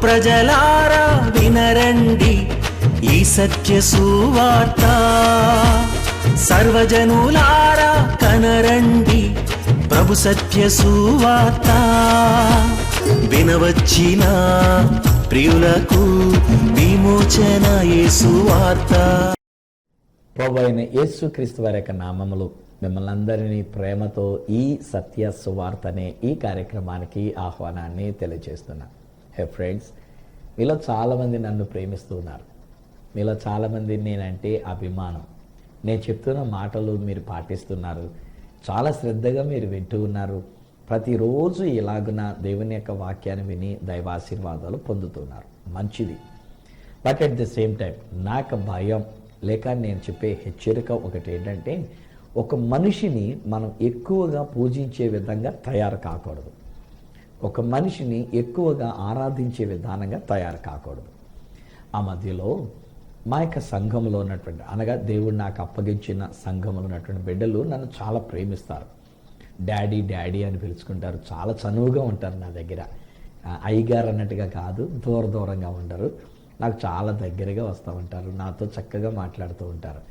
ప్రజలారా వినరండి ఈ సత్య సువార్త, సర్వజనులారా కనరండి ప్రభు సత్య సువార్త. వినవచ్చిన ప్రియులకు విమోచన యేసు వార్త. ప్రభు అయిన యేసుక్రీస్తు వారి యొక్క నామములు మిమ్మల్ని అందరినీ ప్రేమతో ఈ సత్య సువార్త అనే ఈ కార్యక్రమానికి ఆహ్వానాన్ని తెలియజేస్తున్నా. హే ఫ్రెండ్స్, మీలో చాలామంది నన్ను ప్రేమిస్తూ ఉన్నారు. మీలో చాలామంది నేనంటే అభిమానం. నేను చెప్తున్న మాటలు మీరు పాటిస్తున్నారు. చాలా శ్రద్ధగా మీరు వింటూ ఉన్నారు. ప్రతిరోజు ఇలాగున దేవుని యొక్క వాక్యాన్ని విని దైవాశీర్వాదాలు పొందుతున్నారు. మంచిది. But at the same time నాకు భయం లేక నేను చెప్పే హెచ్చరిక ఒకటి ఏంటంటే, ఒక మనిషిని మనం ఎక్కువగా పూజించే విధంగా తయారు కాకూడదు. ఒక మనిషిని ఎక్కువగా ఆరాధించే విధానంగా తయారు కాకూడదు. ఆ మధ్యలో మా యొక్క సంఘంలో ఉన్నటువంటి, అనగా దేవుడు నాకు అప్పగించిన సంఘంలో ఉన్నటువంటి బిడ్డలు నన్ను చాలా ప్రేమిస్తారు. డాడీ డాడీ అని పిలుచుకుంటారు. చాలా చనువుగా ఉంటారు నా దగ్గర. అయ్యగారు అన్నట్టుగా కాదు, దూరంగా ఉంటారు. నాకు చాలా దగ్గరగా వస్తూ ఉంటారు. నాతో చక్కగా మాట్లాడుతూ ఉంటారు.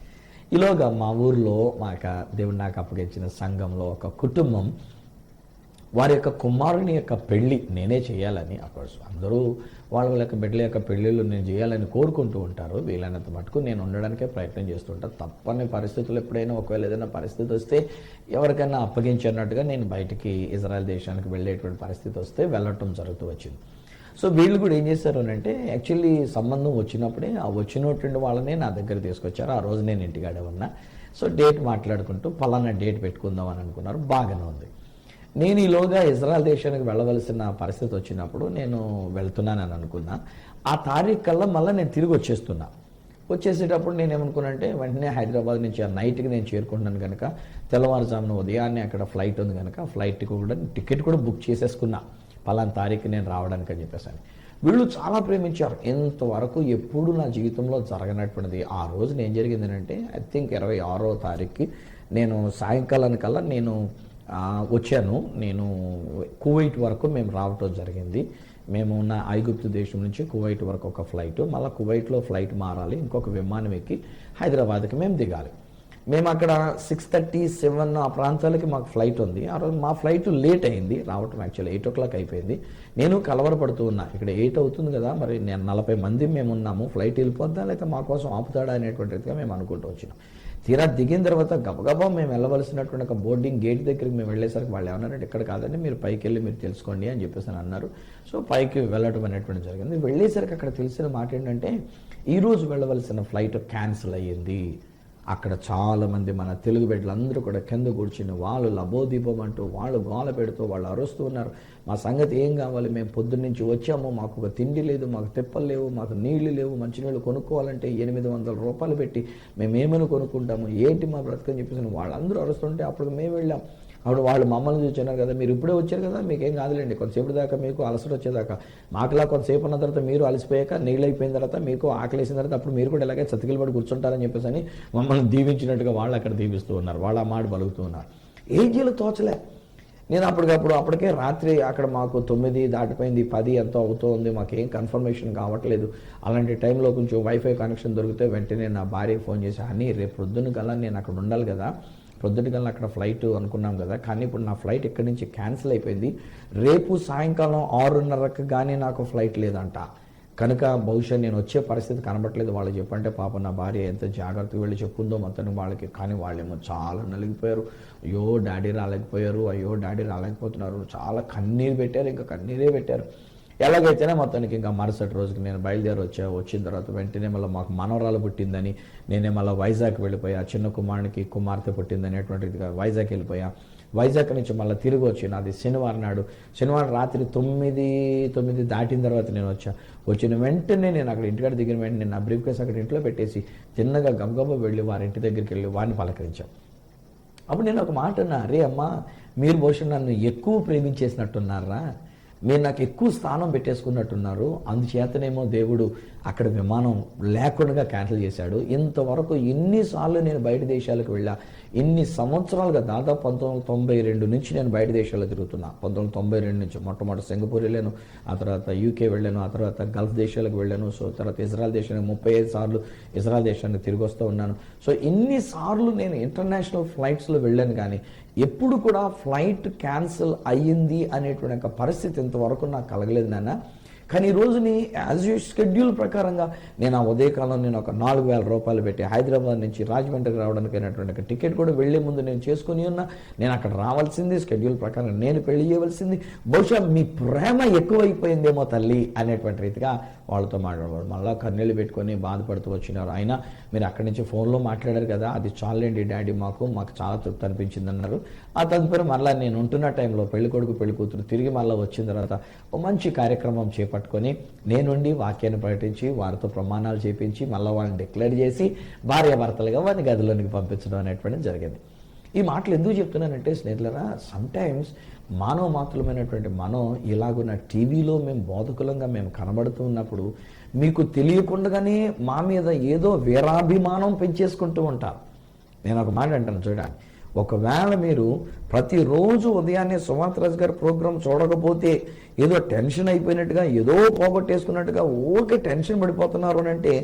ఈలోగా మా ఊర్లో దేవుడు నాకు అప్పగించిన సంఘంలో ఒక కుటుంబం, వారి యొక్క కుమారుని యొక్క పెళ్ళి నేనే చేయాలని, అఫ్కోర్స్ అందరూ వాళ్ళ యొక్క బిడ్డల యొక్క పెళ్ళిళ్ళు నేను చేయాలని కోరుకుంటూ ఉంటారు. వీలైనంత మటుకు నేను ఉండడానికే ప్రయత్నం చేస్తూ ఉంటాను. తప్పని పరిస్థితులు ఎప్పుడైనా ఒకవేళ ఏదైనా పరిస్థితి వస్తే ఎవరికైనా అప్పగించినట్టుగా నేను బయటికి ఇజ్రాయెల్ దేశానికి వెళ్ళేటువంటి పరిస్థితి వస్తే వెళ్ళటం జరుగుతూ వచ్చింది. సో వీళ్ళు కూడా ఏం చేశారు అంటే, యాక్చువల్లీ సంబంధం వచ్చినప్పుడే ఆ వచ్చినటువంటి వాళ్ళనే నా దగ్గర తీసుకొచ్చారు. ఆ రోజు నేను ఇంటికాడే ఉన్నా. సో డేట్ మాట్లాడుకుంటూ పలానా డేట్ పెట్టుకుందాం అని అనుకున్నారు. బాగానే ఉంది. నేను ఈలోగా ఇజ్రాయెల్ దేశానికి వెళ్ళవలసిన పరిస్థితి వచ్చినప్పుడు నేను వెళ్తున్నానని అనుకున్నా. ఆ తారీఖు కల్లా మళ్ళీ నేను తిరిగి వచ్చేసేటప్పుడు నేను ఏమనుకున్నానంటే, వెంటనే హైదరాబాద్ నుంచి ఆ నైట్కి నేను చేరుకుంటున్నాను కనుక తెల్లవారుజామున ఉదయాన్నే అక్కడ ఫ్లైట్ ఉంది కనుక ఫ్లైట్కి కూడా టికెట్ కూడా బుక్ చేసేసుకున్నా, పలానా తారీఖు నేను రావడానికి అని చెప్పేసి. వీళ్ళు చాలా ప్రేమించారు. ఇంతవరకు ఎప్పుడు నా జీవితంలో జరగనటువంటిది. ఆ రోజున ఏం జరిగిందంటే, ఐ థింక్ 26వ తారీఖుకి నేను సాయంకాలానికల్లా నేను వచ్చాను. నేను కువైట్ వరకు మేము రావటం జరిగింది. మేము ఉన్న ఐగుప్తు దేశం నుంచి కువైట్ వరకు ఒక ఫ్లైట్, మళ్ళీ కువైట్లో ఫ్లైట్ మారాలి, ఇంకొక విమానం ఎక్కి హైదరాబాద్కి మేము దిగాలి. మేము అక్కడ 6:30, 7 ఆ ప్రాంతాలకి మాకు ఫ్లైట్ ఉంది. ఆ రోజు మా ఫ్లైట్ లేట్ అయింది రావటం. యాక్చువల్లీ 8 o'clock అయిపోయింది. నేను కలవరపడుతూ ఉన్నా, ఇక్కడ 8 అవుతుంది కదా, మరి నేను 40 మంది మేము ఉన్నాము, ఫ్లైట్ వెళ్ళిపోద్దా లేక మా కోసం ఆపుతాడా అనేటువంటి రీతిగా మేము అనుకుంటూ వచ్చినాం. తీరా దిగిన తర్వాత గబగబా మేము వెళ్ళవలసినటువంటి ఒక బోర్డింగ్ గేట్ దగ్గరికి మేము వెళ్ళేసరికి వాళ్ళు ఏమన్నారంటే, ఇక్కడ కాదండి మీరు పైకి వెళ్ళి మీరు తెలుసుకోండి అని చెప్పేసి అన్నారు. సో పైకి వెళ్ళటం అనేటువంటి జరిగింది. వెళ్ళేసరికి అక్కడ తెలిసిన మాట ఏంటంటే, ఈరోజు వెళ్ళవలసిన ఫ్లైట్ క్యాన్సిల్ అయ్యింది. అక్కడ చాలామంది మన తెలుగు బిడ్డలందరూ కూడా కింద కూర్చుని వాళ్ళు లబోదీపం అంటూ వాళ్ళు గోల పెడుతూ వాళ్ళు అరుస్తూ ఉన్నారు. మా సంగతి ఏం కావాలి, మేము పొద్దున్న నుంచి వచ్చాము, మాకు ఒక తిండి లేదు, మాకు తిప్పలు లేవు, మాకు నీళ్లు లేవు, మంచినీళ్ళు కొనుక్కోవాలంటే 800 రూపాయలు పెట్టి మేమేమైనా కొనుక్కుంటాము, ఏంటి మా బ్రతకని చెప్పేసి వాళ్ళందరూ అరుస్తుంటే అప్పుడు మేము వెళ్ళాం. అప్పుడు వాళ్ళు మమ్మల్ని చూస్తున్నారు కదా, మీరు ఇప్పుడే వచ్చారు కదా, మీకేం కాదులేండి, కొంతసేపు దాకా మీకు అలసట వచ్చేదాకా, మాకులా కొంతసేపు ఉన్న తర్వాత మీరు అలసిపోయాక నీళ్ళు అయిపోయిన తర్వాత మీకు ఆకలేసిన తర్వాత అప్పుడు మీరు కూడా ఇలాగే చతికిలు పడి కూర్చుంటారని చెప్పేసి అని మమ్మల్ని దీవించినట్టుగా వాళ్ళు అక్కడ దీవిస్తూ ఉన్నారు. వాళ్ళు ఆ మాట పలుకుతూ ఉన్నారు. ఏం చేయాలో తోచలే. నేను అప్పటికే రాత్రి అక్కడ మాకు 9 దాటిపోయింది, 10 ఎంతో అవుతుంది, మాకేం కన్ఫర్మేషన్ కావట్లేదు. అలాంటి టైంలో కొంచెం వైఫై కనెక్షన్ దొరికితే వెంటనే నా భార్యకి ఫోన్ చేసి, అని రేపు పొద్దున్న కల్లా నేను అక్కడ ఉండాలి కదా, పొద్దుటికల్లా అక్కడ ఫ్లైట్ అనుకున్నాం కదా, కానీ ఇప్పుడు నా ఫ్లైట్ ఇక్కడి నుంచి క్యాన్సిల్ అయిపోయింది, రేపు సాయంకాలం 6:30కి కానీ నాకు ఫ్లైట్ లేదంట, కనుక బహుశా నేను వచ్చే పరిస్థితి కనబట్లేదు వాళ్ళు చెప్పంటే. పాప నా భార్య ఎంత జాగ్రత్తగా వెళ్ళి చెప్పుందో మొత్తం వాళ్ళకి. కానీ వాళ్ళేమో చాలా నలిగిపోయారు. అయ్యో డాడీ రాలేకపోయారు, అయ్యో డాడీ రాలేకపోతున్నారు, చాలా కన్నీరు పెట్టారు, ఇంకా కన్నీరే పెట్టారు. ఎలాగైతేనే మొత్తానికి ఇంకా మరుసటి రోజుకి నేను బయలుదేరి వచ్చిన తర్వాత వెంటనే మళ్ళీ మాకు మనవరాలు పుట్టిందని నేనే మళ్ళీ వైజాగ్ వెళ్ళిపోయా. చిన్న కుమారునికి కుమార్తె పుట్టిందని అటువంటిదిగా వైజాగ్ వెళ్ళిపోయా. వైజాగ్ నుంచి మళ్ళీ తిరిగి వచ్చి నాది శనివారం రాత్రి 9 దాటిన తర్వాత నేను వచ్చిన వెంటనే నేను అక్కడ ఇంటికాడ దిగిన వెంటనే నా బ్రీఫ్ కేస్ అక్కడ ఇంట్లో పెట్టేసి చిన్నగా గబగబా వెళ్ళి వారి ఇంటి దగ్గరికి వెళ్ళి వారిని పలకరించాం. అప్పుడు నేను ఒక మాట అన్నా, అరే అమ్మా, మీరు బహుశా నన్ను ఎక్కువ ప్రేమించేసినట్టున్నారా, మీరు నాకు ఎక్కువ స్థానం పెట్టేసుకున్నట్టున్నారు, అందుచేతనేమో దేవుడు అక్కడ విమానం లేకుండా క్యాన్సిల్ చేశాడు. ఇంతవరకు ఎన్నిసార్లు నేను బయట దేశాలకు వెళ్ళా, ఇన్ని సంవత్సరాలుగా దాదాపు 1992 నుంచి నేను బయట దేశాల్లో తిరుగుతున్నా. 1992 నుంచి మొట్టమొదటి సింగపూర్ వెళ్ళాను, ఆ తర్వాత యూకే వెళ్ళాను, ఆ తర్వాత గల్ఫ్ దేశాలకు వెళ్ళాను, సో తర్వాత ఇజ్రాయెల్ దేశానికి 35 సార్లు ఇజ్రాయెల్ దేశానికి తిరిగి వస్తూ ఉన్నాను. సో ఇన్నిసార్లు నేను ఇంటర్నేషనల్ ఫ్లైట్స్లో వెళ్ళాను, కానీ ఎప్పుడు కూడా ఫ్లైట్ క్యాన్సిల్ అయ్యింది అనేటువంటి ఒక పరిస్థితి ఇంతవరకు నాకు కలగలేదు నాన్న. కానీ ఈ రోజుని యాజ్ యూ షెడ్యూల్ ప్రకారంగా నేను ఆ ఉదయకాలం నేను ఒక 4,000 రూపాయలు పెట్టి హైదరాబాద్ నుంచి రాజమండ్రికి రావడానికి అయినటువంటి ఒక టికెట్ కూడా వెళ్లే ముందు నేను చేసుకుని ఉన్నా. నేను అక్కడ రావాల్సింది షెడ్యూల్ ప్రకారం, నేను పెళ్లి చేయవలసింది. బహుశా మీ ప్రేమ ఎక్కువైపోయిందేమో తల్లి అనేటువంటి రీతిగా వాళ్ళతో మాట్లాడేవాడు. మళ్ళీ కన్నీళ్ళు పెట్టుకొని బాధపడుతూ వచ్చినారు. అయినా మీరు అక్కడి నుంచి ఫోన్లో మాట్లాడారు కదా, అది చాలండి డాడీ, మాకు చాలా తృప్తి అనిపించింది అన్నారు. ఆ తదుపరి మళ్ళీ నేను ఉంటున్న టైంలో పెళ్లి కొడుకు పెళ్లి కూతురు తిరిగి మళ్ళీ వచ్చిన తర్వాత ఒక మంచి కార్యక్రమం చేపట్టుకొని నేనుండి వాక్యాన్ని ప్రకటించి వారితో ప్రమాణాలు చేపించి మళ్ళీ వాళ్ళని డిక్లేర్ చేసి భార్యాభర్తలుగా వారిని గదిలోనికి పంపించడం అనేటువంటిది జరిగింది. ఈ మాటలు ఎందుకు చెప్తున్నానంటే స్నేహితులారా, సమ్టైమ్స్ మానవ మాత్రమైనటువంటి మనం ఇలాగున్న టీవీలో మేము బోధకులంగా మేము కనబడుతూ ఉన్నప్పుడు మీకు తెలియకుండానే మా మీద ఏదో వీరాభిమానం పెంచేసుకుంటూ ఉంటారు. నేను ఒక మాట అంటాను చూడండి, ఒకవేళ మీరు ప్రతిరోజు ఉదయాన్నే సుమాంతరాజు గారి ప్రోగ్రాం చూడకపోతే ఏదో టెన్షన్ అయిపోయినట్టుగా, ఏదో పోగొట్టేసుకున్నట్టుగా ఓకే టెన్షన్ పడిపోతున్నారు అని అంటే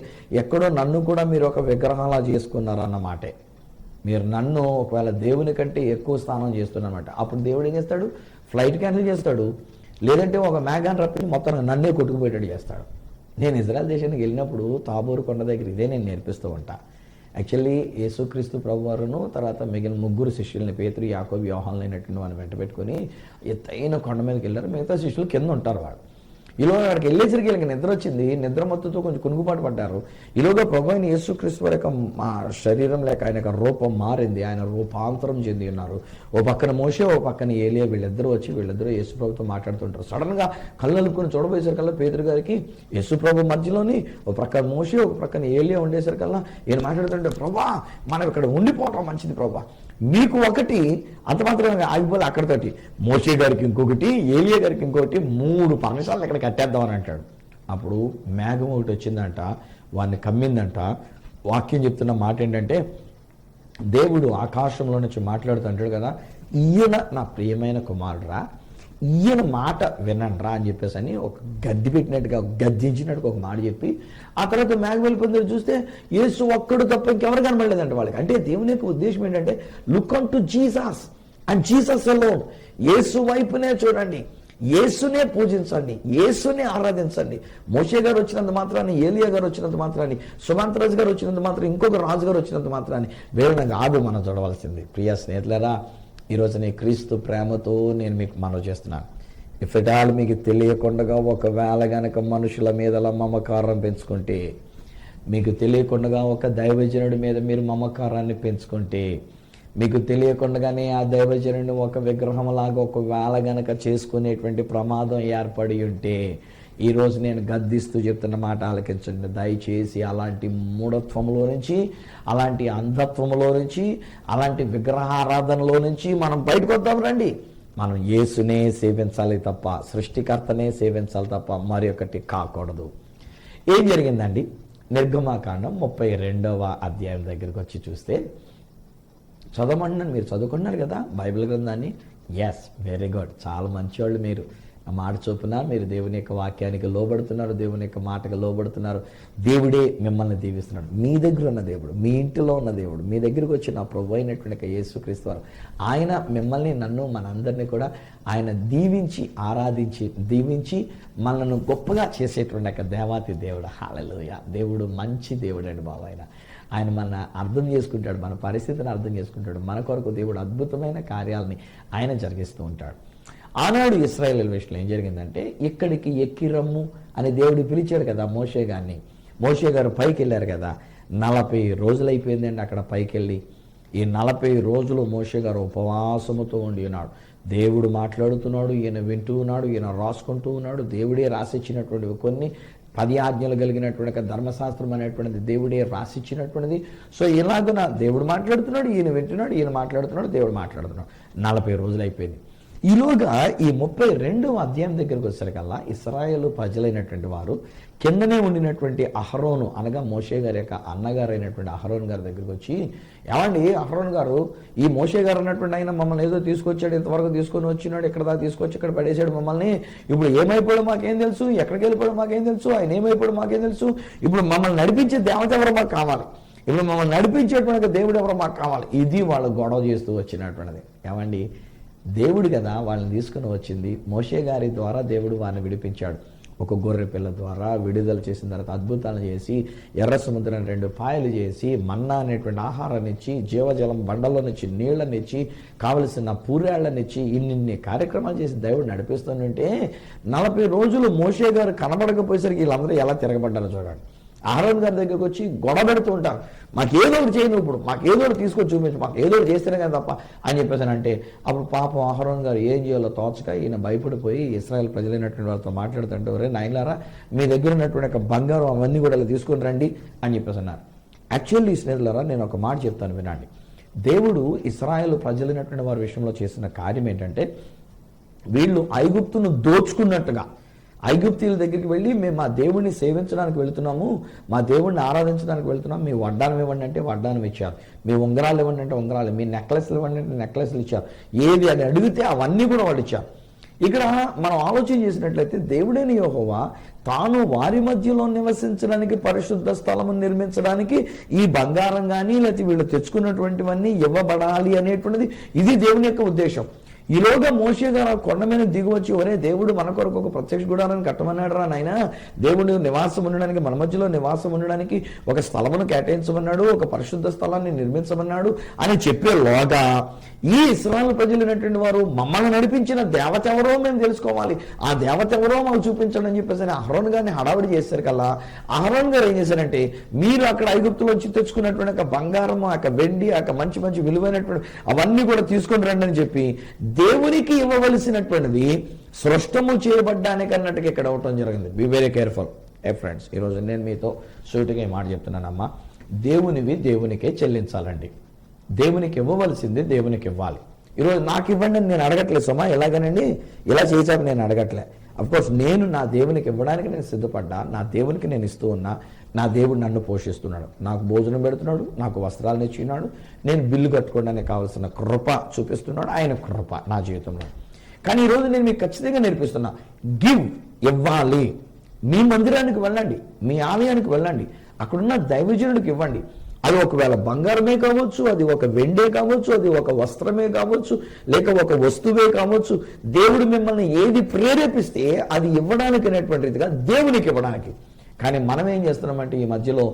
ఎక్కడో నన్ను కూడా మీరు ఒక విగ్రహాలా చేసుకున్నారు అన్నమాటే. మీరు నన్ను ఒకవేళ దేవుని కంటే ఎక్కువ స్థానం చేస్తున్నారన్నమాట. అప్పుడు దేవుడు ఏం చేస్తాడు? ఫ్లైట్ క్యాన్సిల్ చేస్తాడు, లేదంటే ఒక మేఘాన్ని రప్పించి మొత్తం నన్నే కొట్టుకుపోయేటట్టు చేస్తాడు. నేను ఇజ్రాయెల్ దేశానికి వెళ్ళినప్పుడు తాబోరు కొండ దగ్గర ఇదే నేను నేర్పిస్తూ ఉంటా. యాక్చువల్లీ యేసుక్రీస్తు ప్రభువారును తర్వాత మిగిలిన 3 శిష్యుల్ని పేతురు, యాకోబు, యోహాను అయినటువంటి వాడిని వెంట పెట్టుకొని ఎత్తైన కొండ మీదకి వెళ్ళారు. మిగతా శిష్యులు కింద ఉంటారు. వాళ్ళు ఈలోగా అక్కడికి వెళ్ళేసరికి వీళ్ళకి నిద్ర వచ్చింది. నిద్ర మత్తుతో కొంచెం కునుగుపాటు పడ్డారు. ఈలోగా ప్రభు అయిన యేసుక్రీస్తు వారి యొక్క శరీరం లేక ఆయన యొక్క రూపం మారింది. ఆయన రూపాంతరం చెంది ఉన్నారు. ఓ పక్కన మోషే, ఓ పక్కన ఏలియా, వీళ్ళిద్దరూ వచ్చి వీళ్ళిద్దరూ యేసు ప్రభుతో మాట్లాడుతుంటారు. సడన్గా కళ్ళు అలుపుకొని చూడబోయేసరికల్లా పేతురు గారికి యేసు ప్రభు మధ్యలోని ఓ ప్రక్కన మోషే, ఒక ప్రక్కన ఏలియా ఉండేసరికల్లా ఈయన మాట్లాడుతుంటే, ప్రభా మనం ఇక్కడ ఉండిపోవటం మంచిది ప్రభా, మీకు ఒకటి అంత మాత్రం ఆగిపోలే, అక్కడితోటి మోషే గారికి ఇంకొకటి, ఏలియా గారికి ఇంకొకటి, 3 పర్ణశాలను ఇక్కడ కట్టేద్దామని అంటాడు. అప్పుడు మేఘం ఒకటి వచ్చిందంట, వాడిని కమ్మిందంట. వాక్యం చెప్తున్న మాట ఏంటంటే, దేవుడు ఆకాశంలో నుంచి మాట్లాడుతూ అంటాడు కదా, ఈయన నా ప్రియమైన కుమారుడురా, ఈయన మాట వినండ్రా అని చెప్పేసి అని ఒక గద్ది పెట్టినట్టుగా గద్దించినట్టుగా ఒక మాట చెప్పి ఆ తర్వాత మేఘం వెళ్ళిపోయింది. చూస్తే యేసు ఒక్కడు తప్ప ఇంకెవరు కనబడలేదంట వాళ్ళకి. అంటే దేవుని యొక్క ఉద్దేశం ఏంటంటే, look on to Jesus and Jesus alone. యేసు వైపునే చూడండి, యేసునే పూజించండి, యేసునే ఆరాధించండి. మోషే గారు వచ్చినంత మాత్రాన్ని, ఏలియా గారు వచ్చినంత మాత్రాన్ని, సుమంతరాజు గారు వచ్చినంత మాత్రం, ఇంకొక రాజు గారు వచ్చినంత మాత్రాన్ని వేరే కాదు మనం చూడవలసింది. ప్రియ స్నేహితులారా, ఈరోజు నీ క్రీస్తు ప్రేమతో నేను మీకు మనవి చేస్తున్నాను. ఇఫ్ ఇట్ ఆల్ మీకు తెలియకుండా ఒకవేళ గనక మనుషుల మీద మమకారం పెంచుకుంటే, మీకు తెలియకుండా ఒక దైవజనుడి మీద మీరు మమకారాన్ని పెంచుకుంటే, మీకు తెలియకుండానే ఆ దైవజనుడిని ఒక విగ్రహంలాగా ఒకవేళ గనక చేసుకునేటువంటి ప్రమాదం ఏర్పడి ఉంటే, ఈరోజు నేను గద్దిస్తూ చెప్తున్న మాట ఆలకించండి. దయచేసి అలాంటి మూఢత్వంలో నుంచి, అలాంటి అంధత్వంలో నుంచి, అలాంటి విగ్రహారాధనలో నుంచి మనం బయటకు వద్దాం రండి. మనం యేసునే సేవించాలి తప్ప, సృష్టికర్తనే సేవించాలి తప్ప మరి ఒకటి కాకూడదు. ఏం జరిగిందండి? నిర్గమాకాండం 32వ అధ్యాయం దగ్గరికి వచ్చి చూస్తే, చదవమన్నాను, మీరు చదువుకున్నారు కదా బైబిల్ గ్రంథాన్ని. ఎస్, వెరీ గుడ్, చాలా మంచివాళ్ళు మీరు. ఆ మాట చొప్పున మీరు దేవుని యొక్క వాక్యానికి లోబడుతున్నారు, దేవుని యొక్క మాటకు లోబడుతున్నారు. దేవుడే మిమ్మల్ని దీవిస్తున్నాడు. మీ దగ్గర ఉన్న దేవుడు, మీ ఇంటిలో ఉన్న దేవుడు, మీ దగ్గరికి వచ్చిన ప్రభు అయినటువంటి యేసుక్రీస్తు వారు, ఆయన మిమ్మల్ని, నన్ను, మనందరినీ కూడా ఆయన దీవించి ఆరాధించి దీవించి మనల్ని గొప్పగా చేసేటువంటి ఒక దేవాతి దేవుడు. హల్లెలూయా! దేవుడు మంచి దేవుడు అండి బాబు. ఆయన మన అర్థం చేసుకుంటాడు, మన పరిస్థితిని అర్థం చేసుకుంటాడు. మన కొరకు దేవుడు అద్భుతమైన కార్యాలని ఆయన జరిగిస్తూ ఉంటాడు. ఆనాడు ఇశ్రాయేలు విషయంలో ఏం జరిగిందంటే, ఇక్కడికి ఎక్కి రమ్ము అని దేవుడు పిలిచాడు కదా మోషే గారిని. మోషే గారు పైకి వెళ్ళారు కదా, 40 రోజులు అయిపోయిందండి అక్కడ పైకి వెళ్ళి. ఈ 40 రోజులు మోషే గారు ఉపవాసముతో ఉండి ఉన్నాడు. దేవుడు మాట్లాడుతున్నాడు, ఈయన వింటూ ఉన్నాడు, ఈయన రాసుకుంటూ ఉన్నాడు. దేవుడే రాసిచ్చినటువంటి కొన్ని 10 ఆజ్ఞలు కలిగినటువంటి ధర్మశాస్త్రం అనేటువంటిది దేవుడే రాసిచ్చినటువంటిది. సో ఇలాగున దేవుడు మాట్లాడుతున్నాడు, ఈయన వింటున్నాడు, ఈయన మాట్లాడుతున్నాడు, దేవుడు మాట్లాడుతున్నాడు. 40 రోజులు అయిపోయింది. ఈలోగా ఈ 32వ అధ్యాయం దగ్గరికి వచ్చేసరికల్లా ఇశ్రాయేలు ప్రజలైనటువంటి వారు కిందనే ఉండినటువంటి అహరోను అనగా మోషే గారి యొక్క అన్నగారు అయినటువంటి అహరోన్ గారి దగ్గరికి వచ్చి, ఏమండి అహరోన్ గారు, ఈ మోషే గారు అన్నటువంటి ఆయన మమ్మల్ని ఏదో తీసుకొచ్చాడు, ఇంతవరకు తీసుకొని వచ్చినాడు, ఇక్కడ దాకా తీసుకొచ్చి ఇక్కడ పడేసాడు మమ్మల్ని, ఇప్పుడు ఏమైపోయాడు మాకేం తెలుసు, ఎక్కడికి వెళ్ళిపోయాడు మాకేం తెలుసు, ఆయన ఏమైపోయాడు మాకేం తెలుసు, ఇప్పుడు మమ్మల్ని నడిపించే దేవత ఎవరో మాకు కావాలి, ఇప్పుడు మమ్మల్ని నడిపించేటువంటి దేవుడు ఎవరో మాకు కావాలి. ఇది వాళ్ళు గొడవ చేస్తూ వచ్చినటువంటిది. ఏమండి, దేవుడు కదా వాళ్ళని తీసుకుని వచ్చింది. మోషే గారి ద్వారా దేవుడు వారిని విడిపించాడు. ఒక గొర్రె పిల్ల ద్వారా విడుదల చేసిన తర్వాత అద్భుతాలు చేసి, ఎర్ర సముద్రం 2 పాయలు చేసి, మన్నా అనేటువంటి ఆహారాన్ని ఇచ్చి, జీవజలం బండలోనిచ్చి, నీళ్ళనిచ్చి, కావలసిన పూరేళ్లనిచ్చి, ఇన్ని కార్యక్రమాలు చేసి దేవుడు నడిపిస్తుంటే 40 రోజులు మోషే గారు కనబడకపోయేసరికి వీళ్ళందరూ ఎలా తిరగబడ్డారో చూడండి. అహరోన్ గారి దగ్గరికి వచ్చి గొడవ పెడుతూ ఉంటారు, మాకు ఏదో ఒకటి చేయను, ఇప్పుడు మాకు ఏదో ఒకటి తీసుకొని చూపించు, మాకు ఏదో ఒకటి చేస్తేనే కదా తప్ప అని చెప్పేసానంటే, అప్పుడు పాపం అహరోన్ గారు ఏం చేయాలో తోచక ఈయన భయపడిపోయి ఇశ్రాయేల్ ప్రజలైనటువంటి వాళ్ళతో మాట్లాడుతుంటే, ఒరే నాయనలారా, మీ దగ్గర ఉన్నటువంటి బంగారం అవన్నీ కూడా ఇలా తీసుకొని రండి అని చెప్పేసి అన్నారు. యాక్చువల్లీ స్నేహితులారా, నేను ఒక మాట చెప్తాను వినండి. దేవుడు ఇశ్రాయేల్ ప్రజలైనటువంటి వారి విషయంలో చేసిన కార్యం ఏంటంటే, వీళ్ళు ఐగుప్తును దోచుకున్నట్టుగా ఐగుప్తీయుల దగ్గరికి వెళ్ళి, మేము మా దేవుడిని సేవించడానికి వెళుతున్నాము, మా దేవుడిని ఆరాధించడానికి వెళుతున్నాము, మీ వడ్డానం ఇవ్వండి అంటే వడ్డానం ఇచ్చారు, మీ ఉంగరాలు ఇవ్వండి అంటే ఉంగరాలు, మీ నెక్లెస్లు ఇవ్వండి అంటే నెక్లెస్లు ఇచ్చారు, ఏది అని అడిగితే అవన్నీ కూడా వాళ్ళు ఇచ్చారు. ఇక్కడ మనం ఆలోచన చేసినట్లయితే దేవుడైన యెహోవా తాను వారి మధ్యలో నివసించడానికి పరిశుద్ధ స్థలము నిర్మించడానికి ఈ బంగారం కానీ లేకపోతే వీళ్ళు తెచ్చుకున్నటువంటివన్నీ ఇవ్వబడాలి అనేటువంటిది ఇది దేవుని యొక్క ఉద్దేశం. ఈలోగా మోషే గారు కొండ మీద దిగువచ్చి, ఒరే దేవుడు మన కొరకు ఒక ప్రత్యక్ష గుడారాన్ని కట్టమన్నాడు రా నాయన, దేవుడు నివాసం ఉండడానికి, మన మధ్యలో నివాసం ఉండడానికి ఒక స్థలమును కేటాయించమన్నాడు, ఒక పరిశుద్ధ స్థలాన్ని నిర్మించమన్నాడు అని చెప్పేలోగా ఈ ఇశ్రాయేలు ప్రజలైనటువంటి వారు మమ్మల్ని నడిపించిన దేవత ఎవరో మేము తెలుసుకోవాలి, ఆ దేవత ఎవరో మాకు చూపించండి అని చెప్పేసి అహరోన్ గారిని హడావిడి చేశారు కల్లా, అహరోన్ గారు ఏం చేశారంటే, మీరు అక్కడ ఐగుప్తులో వచ్చి తెచ్చుకున్నటువంటి ఒక బంగారం, ఆ వెండి, ఆ మంచి మంచి విలువైనటువంటి అవన్నీ కూడా తీసుకొని రండి అని చెప్పి దేవునికి ఇవ్వవలసినటువంటిది సృష్టము చేయబడ్డానికి అన్నట్టుగా ఇక్కడ అవటం జరిగింది. Be very careful friends. ఈరోజు నేను మీతో సూటిగా ఈ మాట చెప్తున్నానమ్మా, దేవునివి దేవునికే చెల్లించాలండి. దేవునికి ఇవ్వవలసింది దేవునికి ఇవ్వాలి. ఈరోజు నాకు ఇవ్వండి అని నేను అడగట్లేదు సుమా, ఎలాగనండి ఇలా చేశాక నేను అడగట్లే. అఫ్కోర్స్ నేను నా దేవునికి ఇవ్వడానికి నేను సిద్ధపడ్డా, నా దేవునికి నేను ఇస్తూ ఉన్నా, నా దేవుడు నన్ను పోషిస్తున్నాడు, నాకు భోజనం పెడుతున్నాడు, నాకు వస్త్రాలను ఇచ్చినాడు, నేను బిల్లు కట్టుకోవడానికి కావాల్సిన కృప చూపిస్తున్నాడు, ఆయన కృప నా జీవితంలో. కానీ ఈరోజు నేను మీకు ఖచ్చితంగా నేర్పిస్తున్నా, గివ్, ఇవ్వాలి. మీ మందిరానికి వెళ్ళండి, మీ ఆలయానికి వెళ్ళండి, అక్కడున్న దైవజనుడికి ఇవ్వండి. అది ఒకవేళ బంగారమే కావచ్చు, అది ఒక వెండే కావచ్చు, అది ఒక వస్త్రమే కావచ్చు, లేక ఒక వస్తువే కావచ్చు. దేవుడు మిమ్మల్ని ఏది ప్రేరేపిస్తే అది ఇవ్వడానికి అనేటువంటిదిగా దేవునికి ఇవ్వడానికి. కానీ మనం ఏం చేస్తున్నామంటే ఈ మధ్యలో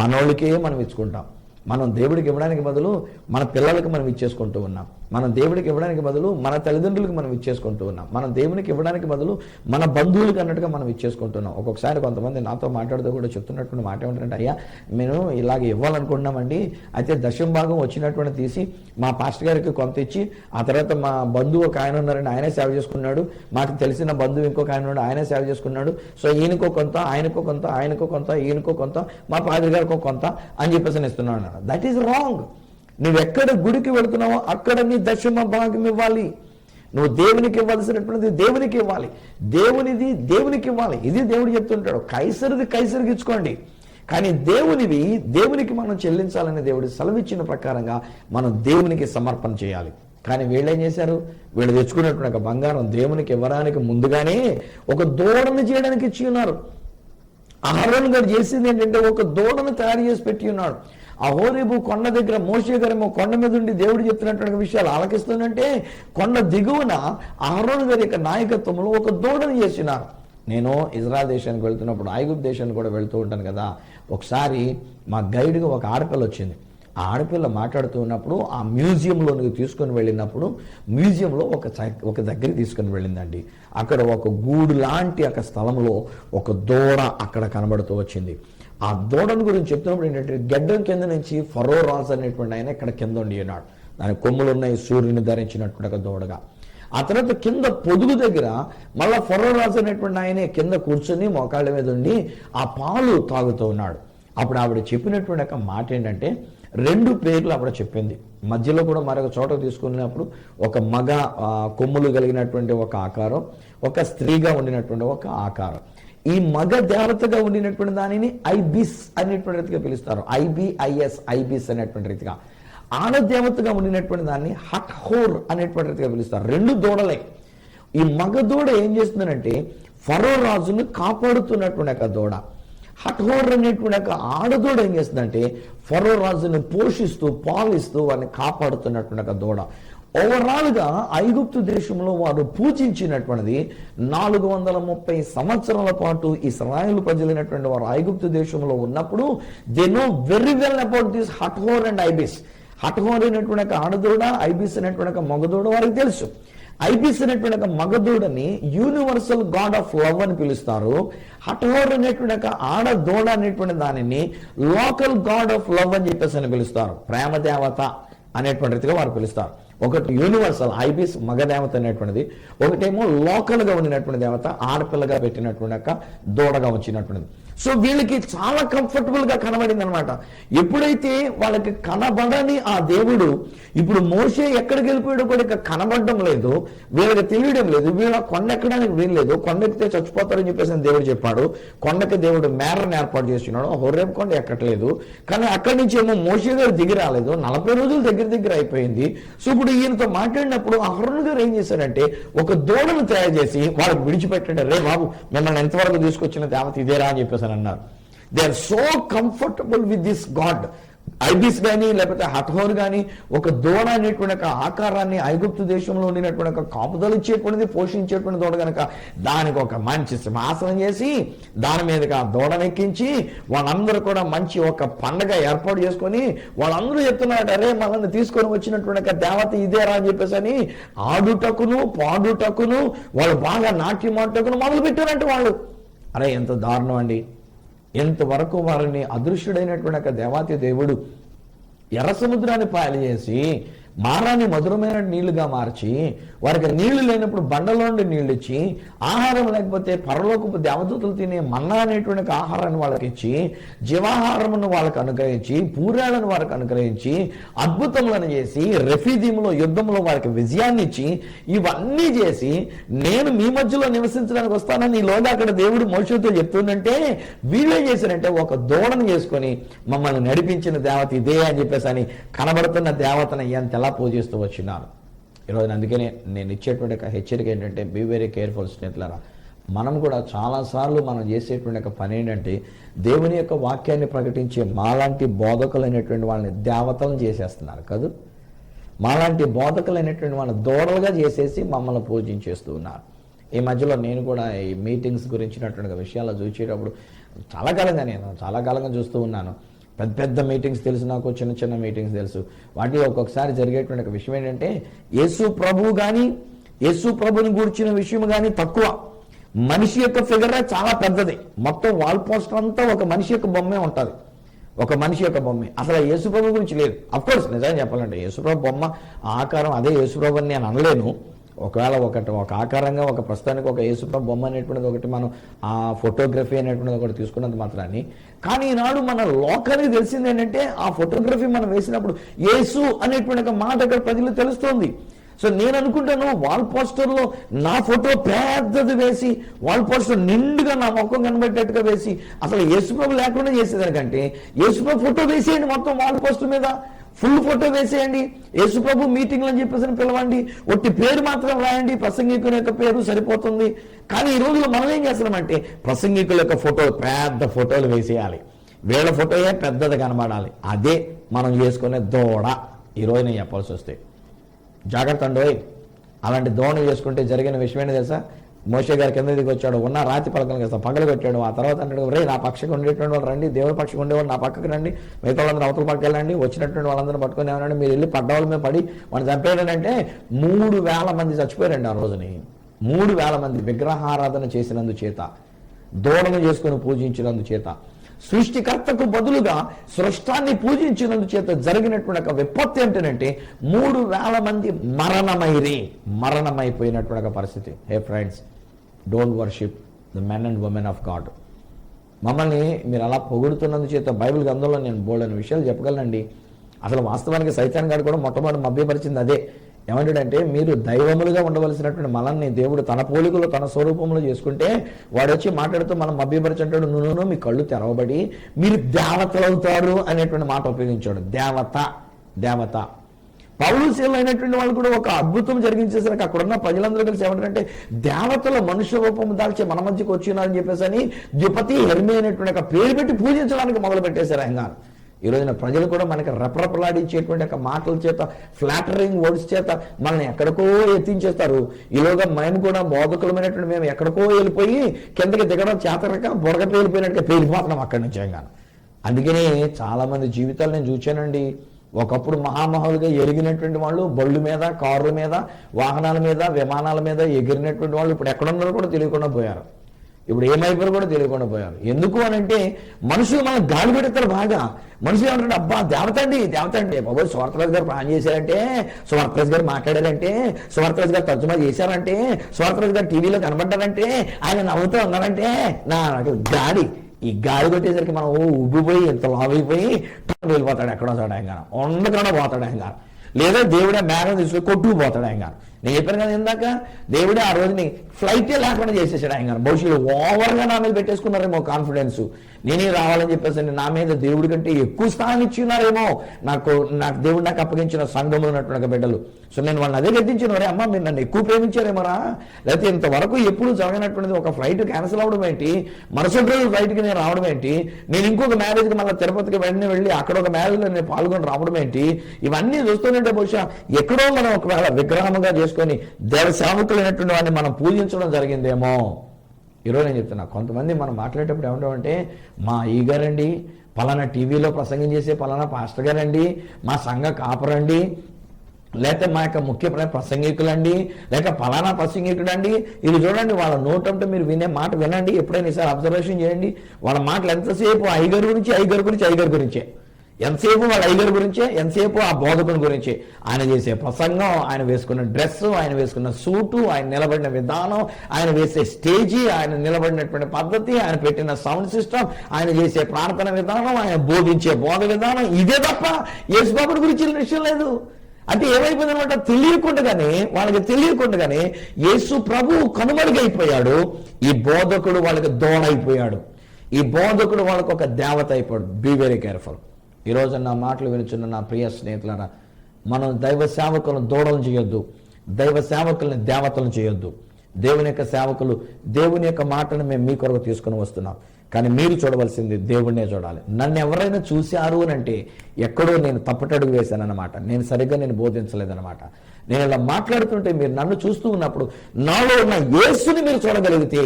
మనోళ్ళకే మనం ఇచ్చుకుంటాం. మనం దేవుడికి ఇవ్వడానికి బదులు మన పిల్లలకి మనం ఇచ్చేసుకుంటూ ఉన్నాం, మనం దేవుడికి ఇవ్వడానికి బదులు మన తల్లిదండ్రులకు మనం ఇచ్చేసుకుంటూ ఉన్నాం, మనం దేవునికి ఇవ్వడానికి బదులు మన బంధువులకు అన్నట్టుగా మనం ఇచ్చేసుకుంటున్నాం. ఒక్కొక్కసారి కొంతమంది నాతో మాట్లాడుతూ కూడా చెప్తున్నటువంటి మాట ఏమంటారంటే, అయ్యా మేము ఇలాగ ఇవ్వాలనుకుంటున్నామండి, అయితే దశమ భాగం వచ్చినటువంటి తీసి మా పాస్టర్ గారికి కొంత ఇచ్చి, ఆ తర్వాత మా బంధువు ఒక ఆయన ఉన్నారండి, ఆయనే సేవ చేసుకున్నాడు, మాకు తెలిసిన బంధువు ఇంకొక ఆయన ఉన్నాడు, ఆయనే సేవ చేసుకున్నాడు, సో ఈయనకో కొంత, ఆయనకో కొంత, ఆయనకో కొంత, ఈయనకో కొంత, మా పాస్టర్ గారికో కొంత అని చెప్పేసి ఇస్తున్నాడు. That is wrong. నువ్వు ఎక్కడ గుడికి వెళుతున్నావో అక్కడ నీ దశమ భాగం ఇవ్వాలి. నువ్వు దేవునికి ఇవ్వాల్సినటువంటిది దేవునికి ఇవ్వాలి, దేవునిది దేవునికి ఇవ్వాలి. ఇది దేవుడు చెప్తుంటాడు, కైసరిది కైసరికి ఇచ్చుకోండి, కానీ దేవునివి దేవునికి మనం చెల్లించాలని దేవుడు సెలవిచ్చిన ప్రకారంగా మనం దేవునికి సమర్పణ చేయాలి. కానీ వీళ్ళు ఏం చేశారు, వీళ్ళు తెచ్చుకున్నటువంటి ఒక బంగారం దేవునికి ఇవ్వడానికి ముందుగానే ఒక దూడను చేయడానికి ఇచ్చి ఉన్నారు. అహరోన్ గారు చేసింది ఏంటంటే ఒక దూడను తయారు చేసి పెట్టి ఉన్నాడు. ఆ హోరేబు కొండ దగ్గర మోషే గారేమో కొండ మీద ఉండి దేవుడు చెప్తున్నటువంటి విషయాలు ఆలకిస్తుందంటే, కొండ దిగువన అహరోన్ గారి యొక్క నాయకత్వంలో ఒక దూడను చేసినారు. నేను ఇజ్రాయెల్ దేశానికి వెళ్తున్నప్పుడు ఐగుప్తు దేశానికి కూడా వెళ్తూ ఉంటాను కదా, ఒకసారి మా గైడ్గా ఒక ఆడపిల్ల వచ్చింది. ఆ ఆడపిల్ల మాట్లాడుతూ ఉన్నప్పుడు ఆ మ్యూజియంలోనికి తీసుకొని వెళ్ళినప్పుడు మ్యూజియంలో ఒక దగ్గరికి తీసుకొని వెళ్ళిందండి. అక్కడ ఒక గూడు లాంటి ఒక స్థలంలో ఒక దూడ అక్కడ కనబడుతూ వచ్చింది. ఆ దూడను గురించి చెప్తున్నప్పుడు ఏంటంటే, గడ్డం కింద నుంచి ఫరో రాజు అనేటువంటి ఆయన ఇక్కడ కింద ఉండి ఉన్నాడు, దాని కొమ్ములు ఉన్నాయి, సూర్యుని ధరించినటువంటి ఒక దూడగా. ఆ తర్వాత కింద పొదుగు దగ్గర మళ్ళా ఫరో రాజు అనేటువంటి ఆయనే కింద కూర్చొని మోకాళ్ళ మీద ఉండి ఆ పాలు తాగుతూ ఉన్నాడు. అప్పుడు ఆవిడ చెప్పినటువంటి ఒక మాట ఏంటంటే, 2 పేర్లు ఆవిడ చెప్పింది. మధ్యలో కూడా మరొక చోట తీసుకున్నప్పుడు ఒక మగ కొమ్ములు కలిగినటువంటి ఒక ఆకారం, ఒక స్త్రీగా ఉండినటువంటి ఒక ఆకారం. ఈ మగ దేవతగా ఉండినటువంటి దానిని ఐబిస్ అనేటువంటి రీతిగా పిలుస్తారు. IBIS, ఐబిస్ అనేటువంటి రీతిగా. ఆడ దేవతగా ఉండినటువంటి దాన్ని హట్హోర్ అనేటువంటి రీతిగా పిలుస్తారు. 2 దూడలే. ఈ మగ దూడ ఏం చేస్తుందంటే ఫరో రాజును కాపాడుతున్నటువంటి ఒక దూడ. హట్హోర్ అనేటువంటి ఒక ఆడదూడ ఏం చేస్తుందంటే ఫరో రాజుని పోషిస్తూ పాలిస్తూ వారిని కాపాడుతున్నటువంటి ఒక దూడ. ఓవరాల్గా ఐగుప్తు దేశంలో వారు పూజించినటువంటిది 430 సంవత్సరాల పాటు ఇశ్రాయేలు ప్రజలైనటువంటి వారు ఐగుప్తు దేశంలో ఉన్నప్పుడు they know very well about this Hathor and ibis. Hathor అనేటువంటి ఒక ఆడదూడ, ఐబిస్ అనేటువంటి ఒక మగదూడ వారికి తెలుసు. ఐబిస్ అనేటువంటి ఒక మగదూడని యూనివర్సల్ గాడ్ ఆఫ్ లవ్ అని పిలుస్తారు. హట్హోర్ అనేటువంటి ఒక ఆడదూడ అనేటువంటి దానిని లోకల్ గాడ్ ఆఫ్ లవ్ అని చెప్పేసి అని పిలుస్తారు. ప్రేమ దేవత అనేటువంటి రీతిగా వారు పిలుస్తారు. ఒకటి యూనివర్సల్ ఐబిస్ మగ దేవత అనేటువంటిది, ఒకటేమో లోకల్ గా ఉండినటువంటి దేవత ఆడపిల్లగా పెట్టినటువంటి ఒక దూడగా వచ్చినటువంటిది. సో వీళ్ళకి చాలా కంఫర్టబుల్ గా కనబడింది అనమాట. ఎప్పుడైతే వాళ్ళకి కనబడని ఆ దేవుడు ఇప్పుడు మోషే ఎక్కడికి వెళ్ళిపోయాడో కూడా ఇక కనబడడం లేదు, వీళ్ళకి తెలియడం లేదు, వీళ్ళ కొండ ఎక్కడానికి వీలు లేదు, కొండ ఎక్కితే చచ్చిపోతారని చెప్పేసి దేవుడు చెప్పాడు. కొండకి దేవుడు మేరను ఏర్పాటు చేస్తున్నాడు. హోరేబ్ కొండ ఎక్కట్లేదు, కానీ అక్కడి నుంచి ఏమో మోషే గారు దిగి రాలేదు. 40 రోజులు దగ్గర అయిపోయింది. సో ఇప్పుడు ఈయనతో మాట్లాడినప్పుడు అహరోను గారు ఏం చేశారంటే ఒక దూడను తయారు చేసి వాళ్ళకి విడిచిపెట్టాడు. రే బాబు, మిమ్మల్ని ఎంతవరకు తీసుకొచ్చిన దేవత ఇదేరా అని చెప్పేసి అన్నారు. They are so comfortable with this god. Ibis కానీ లేకపోతే హట్హోర్ కానీ ఒక దూడ అనేటువంటి ఒక ఆకారాన్ని ఐగుప్తు దేశంలో ఉండినటువంటి ఒక కాపుదలు ఇచ్చేటువంటిది, పోషించేటువంటి దూడ కనుక దానికి ఒక మంచి సింహాసనం చేసి దాని మీదకి ఆ దూడను ఎక్కించి వాళ్ళందరూ కూడా మంచి ఒక పండగ ఏర్పాటు చేసుకొని వాళ్ళందరూ చెప్తున్నారు, అరే మనల్ని తీసుకొని వచ్చినటువంటి ఒక దేవత ఇదేరా అని చెప్పేసి అని ఆడుటకును పాడుటకును వాళ్ళు బాగా నాట్యం ఆడుటకును మొదలు పెట్టారంటే వాళ్ళు. అరే ఎంత దారుణం అండి! ఎంతవరకు వారిని అదృశ్యుడైనటువంటి ఒక దేవాతి దేవుడు ఎర్ర సముద్రాన్ని పాయలు చేసి మారాన్ని మధురమైన నీళ్లుగా మార్చి వారికి నీళ్లు లేనప్పుడు బండలో నుండి నీళ్ళు ఇచ్చి, ఆహారం లేకపోతే పరలోకపు దేవదూతలు తినే మన్నా అనేటువంటి ఆహారాన్ని వాళ్ళకి ఇచ్చి, జీవాహారమును వాళ్ళకి అనుగ్రహించి, పూరేళ్లను వారికి అనుగ్రహించి, అద్భుతములను చేసి, రెఫీదీములో యుద్ధంలో వారికి విజయాన్ని ఇచ్చి, ఇవన్నీ చేసి నేను మీ మధ్యలో నివసించడానికి వస్తానని ఈలోగా అక్కడ దేవుడు మోషేతో చెప్తుందంటే వీళ్ళేం చేశారంటే ఒక దూడను చేసుకొని మమ్మల్ని నడిపించిన దేవత ఇదే అని చెప్పేసి అని కనబడుతున్న దేవతను ఎంతలా పూజిస్తూ వచ్చినారు. ఈరోజు అందుకనే నేను ఇచ్చేటువంటి ఒక హెచ్చరిక ఏంటంటే బీ వెరీ కేర్ఫుల్ స్నేహితులారా. మనం కూడా చాలాసార్లు మనం చేసేటువంటి ఒక పని ఏంటంటే దేవుని యొక్క వాక్యాన్ని ప్రకటించే మాలాంటి బోధకులైనటువంటి వాళ్ళని దేవతలను చేసేస్తున్నారు కదా. మాలాంటి బోధకులైనటువంటి వాళ్ళని దూడలుగా చేసేసి మమ్మల్ని పూజించేస్తూ ఉన్నారు. ఈ మధ్యలో నేను కూడా ఈ మీటింగ్స్ గురించినటువంటి విషయాలు చూసేటప్పుడు చాలా కాలంగా చూస్తూ ఉన్నాను. పెద్ద మీటింగ్స్ తెలుసు నాకు, చిన్న మీటింగ్స్ తెలుసు. వాటిలో ఒక్కొక్కసారి జరిగేటువంటి ఒక విషయం ఏంటంటే యేసు ప్రభుని గూర్చిన విషయం కానీ తక్కువ, మనిషి యొక్క ఫిగర్ చాలా పెద్దది. మొత్తం వాల్ పోస్టర్ అంతా ఒక మనిషి యొక్క బొమ్మే ఉంటుంది, ఒక మనిషి యొక్క బొమ్మే. అసలు యేసు ప్రభు గురించి లేదు. అఫ్కోర్స్ నిజంగా చెప్పాలంటే యేసు ప్రభు బొమ్మ ఆకారం అదే యేసు ప్రభు అని నేను అనలేను. ఒకవేళ ఒక ఆకారంగా ఒక ప్రస్తుతానికి ఒక యేసుప్రభు బొమ్మ అనేటువంటిది ఒకటి మనం ఆ ఫోటోగ్రఫీ అనేటువంటిది ఒకటి తీసుకున్నంత మాత్రాన్ని. కానీ ఈనాడు మన లోకానికి తెలిసింది ఏంటంటే ఆ ఫోటోగ్రఫీ మనం వేసినప్పుడు యేసు అనేటువంటి ఒక మాట అక్కడ ప్రజలు తెలుస్తోంది. సో నేను అనుకుంటాను వాల్ పోస్టర్లో నా ఫోటో పెద్దది వేసి వాల్ పోస్టర్ నిండుగా నా ముఖం కనబెట్టేట్టుగా వేసి అసలు యేసుప్రభు లేకుండా చేసేదానికంటే యేసుప్రభు ఫోటో వేసేయండి, మొత్తం వాల్ పోస్టర్ మీద ఫుల్ ఫోటో వేసేయండి. యేసుప్రభు మీటింగ్లు అని చెప్పేసి పిలవండి, ఒట్టి పేరు మాత్రం రాయండి, ప్రసంగికుని యొక్క పేరు సరిపోతుంది. కానీ ఈ రోజుల్లో మనం ఏం చేస్తున్నామంటే ప్రసంగికుల యొక్క ఫోటో పెద్ద ఫోటోలు వేసేయాలి, వీళ్ళ ఫోటోయే పెద్దది కనబడాలి. అదే మనం చేసుకునే దూడ. ఈరోజు నేను చెప్పాల్సి వస్తే జాగ్రత్త అండి. అలాంటి దోణ చేసుకుంటే జరిగిన విషయం ఏంటి తెలుసా? మోషే గారి కింద దిగి వచ్చాడు, ఉన్న రాతి పలకలు వేస్తాం పగలు కొట్టాడు. ఆ తర్వాత అంటాడు, రే నా పక్షకు ఉండేటువంటి వాళ్ళు రండి, దేవుడి పక్షకు ఉండేవాళ్ళు నా పక్కకు రండి, మిగతా వాళ్ళందరూ అవతల పక్కకి వెళ్ళండి, వచ్చినటువంటి వాళ్ళందరూ పట్టుకొని ఏమన్నాడు, మీరు వెళ్ళి పడ్డవాళ్ళ మీద పడి వాడిని చంపేయడంటే 3,000 మంది చచ్చిపోయారండి ఆ రోజుని. 3,000 మంది విగ్రహారాధన చేసినందు చేత, దూడను చేసుకుని పూజించినందు చేత, సృష్టికర్తకు బదులుగా సృష్టాన్ని పూజించినందు చేత జరిగినటువంటి ఒక విపత్తు ఏంటంటే 3,000 మంది మరణమైపోయినటువంటి ఒక పరిస్థితి. హే friends, don't worship the men and women of God. మమ్మల్ని మీరు అలా పొగుడుతున్నందు చేత బైబిల్ గ్రంథంలో నేను బోల్డని విషయాలు చెప్పగలనండి. అసలు వాస్తవానికి సైతాన్ గారు కూడా మొట్టమొదటి మభ్యపరిచింది అదే. ఏమంటాడంటే, మీరు దైవములుగా ఉండవలసినటువంటి మనల్ని దేవుడు తన పోలికలో తన స్వరూపంలో చేసుకుంటే వాడు వచ్చి మాట్లాడుతూ మనం మభ్యపరిచేటాడు, నువ్వు మీ కళ్ళు తెరవబడి మీరు దేవతలు అవుతారు అనేటువంటి మాట ఉపయోగించాడు. దేవత పౌలు శీలు అయినటువంటి వాళ్ళు కూడా ఒక అద్భుతం జరిగించేసరికి అక్కడున్న ప్రజలందరూ కలిసి ఏమంటారంటే, దేవతల మనుష్య రూపం దాల్చి మన మధ్యకి వచ్చినారని చెప్పేసి అని ద్యుపతి హెర్మి అనేటువంటి ఒక పేరు పెట్టి పూజించడానికి మొదలు పెట్టేశారు ఆయన. ఈ రోజున ప్రజలు కూడా మనకి రెపరెపలాడించేటువంటి ఒక మాటల చేత, ఫ్లాటరింగ్ వర్డ్స్ చేత మనల్ని ఎక్కడికో ఎత్తించేస్తారు. ఈలోగా మేము కూడా బోధకులమైనటువంటి మేము ఎక్కడికో వెళ్ళిపోయి కిందకి దిగడం చేతరక బుడగ పేలిపోయినట్టుగా పేలిపోతున్నాం అక్కడి నుంచి. అందుకనే చాలా మంది జీవితాలు నేను చూచానండి. ఒకప్పుడు మహామహులుగా ఎరిగినటువంటి వాళ్ళు బళ్ళు మీద, కార్ల మీద, వాహనాల మీద, విమానాల మీద ఎగిరినటువంటి వాళ్ళు ఇప్పుడు ఎక్కడున్నారో కూడా తెలియకుండా పోయారు. ఇప్పుడు ఏమైపోయారు కూడా తెలియకుండా పోయారు. ఎందుకు అని అంటే మనుషులు మనకు గాలి పెడతారు బాగా. మనుషులు ఏమంటారు, అబ్బా దేవత అండి బాబు, సువార్తరాజు గారు ప్లాన్ చేశారంటే, సువార్తరాజు గారు మాట్లాడారంటే, సువార్తరాజు గారు తర్జుమా చేశారంటే, సువార్తరాజు గారు టీవీలో కనబడ్డారంటే, ఆయన నవ్వుతూ ఉన్నారంటే, నాకు గాలి. ఈ గాలి కొట్టేసరికి మనం ఉబ్బిపోయి ఇంత లావైపోయి వెళ్ళిపోతాడు ఎక్కడో చోట ఆయన, ఉండకుండా పోతాడు ఆయన. లేదా దేవుడే మేఘం తీసుకొని కొట్టుకుపోతాడు ఆయన. నేను చెప్పాను కదా ఇందాక, దేవుడే ఆ రోజుని ఫ్లైటే లేకుండా చేసేసాడు ఆయన. భవిష్యత్తు ఓవర్గా నా మీద పెట్టేసుకున్నారేమో కాన్ఫిడెన్స్, నేనే రావాలని చెప్పేసి నా మీద దేవుడి కంటే ఎక్కువ స్థానం ఇచ్చినారేమో నాకు దేవుడు నాకు అప్పగించిన సంఘంలో ఉన్నటువంటి బిడ్డలు. సో నేను వాళ్ళని అదే గద్దించిన, అమ్మ మీరు నన్ను ఎక్కువ ప్రేమించారేమోరా, లేకపోతే ఇంతవరకు ఎప్పుడు జరగనటువంటిది ఒక ఫ్లైట్ క్యాన్సిల్ అవ్వడం ఏంటి, మరుసటి రోజు ఫ్లైట్కి నేను రావడం ఏంటి, నేను ఇంకొక మ్యారేజ్కి మళ్ళీ తిరుపతికి వెంటనే వెళ్ళి అక్కడ ఒక మ్యారేజ్లో నేను పాల్గొని రావడం ఏంటి, ఇవన్నీ చూస్తుంటే బహుశా ఎక్కడో మనం ఒకవేళ విగ్రహముగా చేసుకొని దేవ సేవకులైనటువంటి వాడిని మనం పూజించడం జరిగిందేమో. ఈరోజు నేను చెప్తున్నా, కొంతమంది మనం మాట్లాడేటప్పుడు ఏమంటామంటే, మా ఈగారండి, పలానా టీవీలో ప్రసంగం చేసే పలానా పాస్టర్ గారండి, మా సంఘ కాపరండి, లేకపోతే మా యొక్క ముఖ్య ప్రసంగికులండి, లేక పలానా ప్రసంగికుడండి. ఇది చూడండి, వాళ్ళ నోటంటే మీరు వినే మాట వినండి, ఎప్పుడైనా ఈసారి అబ్జర్వేషన్ చేయండి. వాళ్ళ మాటలు ఎంతసేపు ఐగర్ గురించే, ఎంతసేపు వాళ్ళ ఐగర్ గురించే, ఎంతసేపు ఆ బోధకుని గురించే. ఆయన చేసే ప్రసంగం, ఆయన వేసుకున్న డ్రెస్, ఆయన వేసుకున్న సూటు, ఆయన నిలబడిన విధానం, ఆయన వేసే స్టేజీ, ఆయన నిలబడినటువంటి పద్ధతి, ఆయన పెట్టిన సౌండ్ సిస్టమ్, ఆయన చేసే ప్రార్థన విధానం, ఆయన బోధించే బోధ విధానం, ఇదే తప్ప యేసుబాబుడి గురించి విషయం లేదు. అంటే ఏమైపోయిందనమాట, వాళ్ళకి తెలియకుండానే యేసు ప్రభు కనుమరుగైపోయాడు. ఈ బోధకుడు వాళ్ళకి దోడైపోయాడు. ఈ బోధకుడు వాళ్ళకు ఒక దేవత అయిపోయాడు. Be very careful. ఈరోజు నా మాటలు వినుచున్న నా ప్రియ స్నేహితులారా, మనం దైవ సేవకులను దూడలు చేయొద్దు, దైవ సేవకుల్ని దేవతలను చేయొద్దు. దేవుని యొక్క సేవకులు, దేవుని యొక్క మాటను మేము మీ కొరకు తీసుకుని వస్తున్నాం, కానీ మీరు చూడవలసింది దేవుడినే చూడాలి. నన్ను ఎవరైనా చూశారు అని అంటే ఎక్కడో నేను తప్పటడుగు వేశానన్నమాట, నేను సరిగ్గా బోధించలేదన్నమాట. నేను ఇలా మాట్లాడుతుంటే మీరు నన్ను చూస్తూ ఉన్నప్పుడు నాలో ఉన్న యేసుని మీరు చూడగలిగితే,